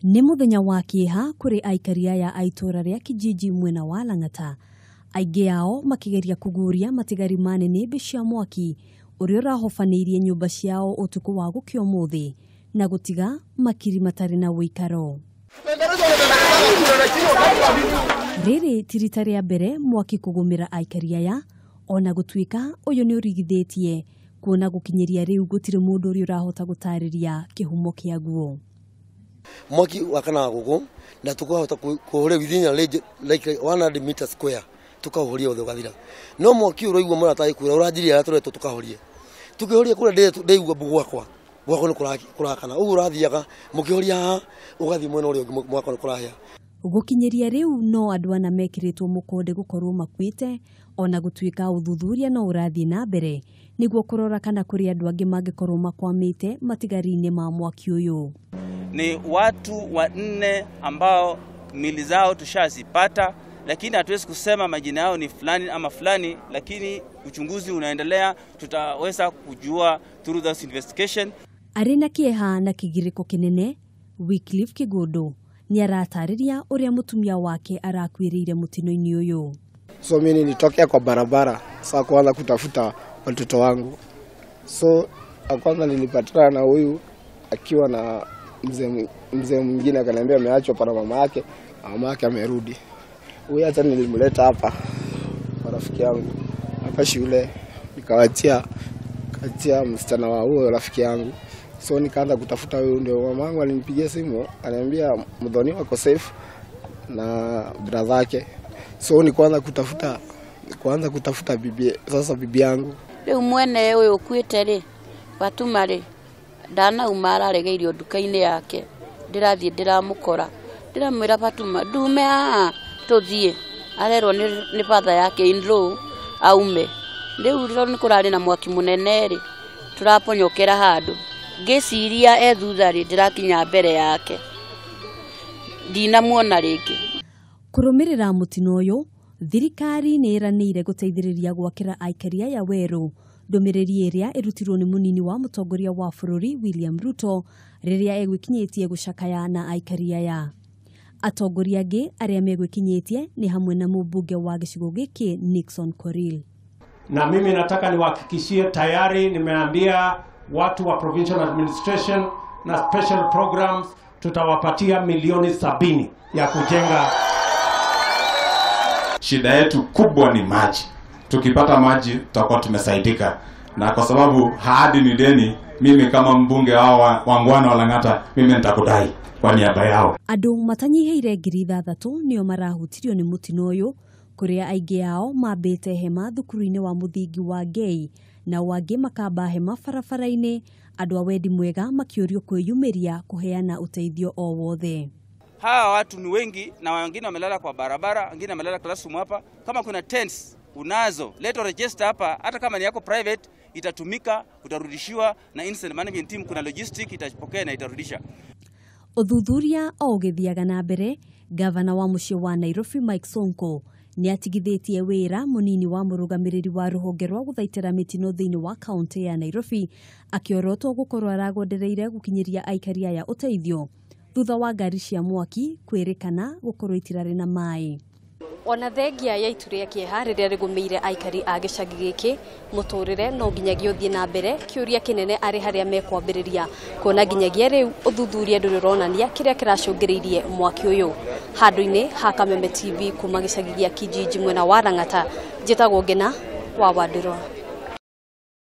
Nĩ mũthenya wa kĩeha kũrĩ aikari aya a itũra rĩa Kijiji mwena wa Lang'ata. Aingĩ ao makĩgeria kũguria matigari ma nĩnĩmbĩ cia mwaki ũrĩa ũrahofanĩirie nyũmba ciao ũtukũ wa gũkĩa ũmũthĩ na gũtiga makiri matarĩ na wĩikaro. Rĩrĩ ti rita rĩa mbere mwaki kũgũmĩra aikari aya, ona gũtuĩka ũyũ nĩ ũrigithĩtie kuona gũkinyĩria rĩu gũtirĩ mũndũ ũrĩa ũrahota gũtarĩria kĩhumo kĩaguo. Mwaki wakana gũkũ na tukahota kũhũrĩa within like 100 meters square tukahũrĩa othe ũgathira. No mwaki ũroigua mũrataĩ kũra ũranjiria atũretwo tukahũrĩa. Tukĩhũrĩa kũrĩa ndĩigua gwakwa nĩ kũrakana. Ũguo ũrathiaga mũkĩhũrĩa haha ũgathiĩ mwena ũrĩa ũngĩ mwaka nĩ kũrahĩa. Gũkinyĩria rĩu no andũ ana mekĩrĩtwo mũkonde gũkorwo makuĩte, ona gũtuĩka ũthuthuria no ũrathiĩ na mbere nĩguo kũrora kana kũrĩ andũ angĩ mangĩkorwo makwamĩte matigari-inĩ ma mwaki ũyũ. Ni watu 4 ambao mili zao tushazipata, lakini hatuwezi kusema majina yao ni fulani ama fulani, lakini uchunguzi unaendelea, tutaweza kujua through this investigation. Arena kĩeha na kĩgirĩko kĩnene, Wycliffe Kĩgũndũ nĩ aratarĩria ũrĩa mũtumia wake arakuĩrĩire mũtino-inĩ ũyũ. So mimi nilitokea kwa barabara saa kuanza kutafuta watoto wangu. So kwanza nilipatana na huyu akiwa na mzee mwingine akaniambia ameachwa para mama yake amerudi. Huyu hata nilimleta hapa kwa rafiki yangu hapa shule, nikawatia msichana wa huyo rafiki yangu. So nikaanza kutafuta huyu, ndio mamangu alinipigia simu ananiambia mdhoni wako safe na brother yake. So ni kuanza kutafuta bibi yangu. Leo mwene huyo kuite ri Fatuma ri ndana umara aregeirio nduka-inĩ yake, ndirathie ndiramukora ndiramwira Fatuma ndume haha tuthie, arerwo ni father yake in-law aume. Riu riro ni kurari na mwaki munene ri turaponyokera handu ngiciria ethutha ri ndirakinya mbere yake ndinamuona ringi. Kũrũmĩrĩra mũtino ũyũ, thirikari nĩ ĩranĩire gũteithĩrĩria gwakĩra aikari aya werũ. Ndũmĩrĩri ĩrĩa ĩrutirwo nĩ mũnini wa mũtongoria wa bũrũri William Ruto rĩrĩa egwĩkinyĩtie gũcakaya na aikari aya. Atongoria angĩ arĩa megwĩkinyĩtie ni hamwe na mũmbunge wa gĩcigo gĩkĩ Nixon Korir. Na mimi nataka niwahakikishie tayari nimeambia watu wa provincial administration na special programs tutawapatia milioni 70 ya kujenga. Shida yetu kubwa ni maji. Tukipata maji tutakuwa tumesaidika, na kwa sababu haadi ni deni, mimi kama mbunge wa Wangwana wa Lang'ata mimi nitakudai kwa niaba yao. Andũ matanyiheire 6,000 nĩo marahutirio nĩ mũtino ũyũ, kũrĩa aingĩ ao mambĩte hema thukuru-inĩ wa mũthingi wa Ngei na wangĩ makamba hema barabara-inĩ, andũ a wendi mwega makĩũrio kwĩyumĩria kuheana uteithio o wothe. Hawa watu ni wengi na wengine wamelala kwa barabara, wengine wamelala classroom hapa. Kama kuna tents unazo, leto register hapa, hata kama ni yako private itatumika, utarudishiwa na incident management team, kuna logistic itapokea na itarudisha. Ũthuthuria o ũgĩthiaga na mbere, gavana wa mũciĩ wa Nairobi Mike Sonko nĩ atigithĩtie wĩra mũnini wa mũrũgamĩrĩri wa rũhonge rwa gũthaitĩra mĩtino thĩinĩ wa kaunti ya Nairobi, akĩorotwo gũkorwo aragondereire gũkinyĩria aikari aya ũteithio thutha wa ngari cia mwaki kwĩrĩkana gũkorwo itirarĩ na maĩ. Ona thengia ya itu rĩa kĩeha rĩrĩa rĩgũmĩire aikari a gĩcagi gĩkĩ, mũtũrĩre no nginyagia ũthiĩ na mbere, kĩũria kĩnene arĩ harĩa mekwambĩrĩria, kuona nginyagia rĩu ũthuthuria ndũrĩ ũronania kĩrĩa kĩracũngĩrĩirie mwaki ũyũ. Handũ-inĩ ha Kameme TV kuma gĩcagi gĩa Kijiji mwena wa Lang'ata, njĩtagwo Ngina wa Wandĩrwo.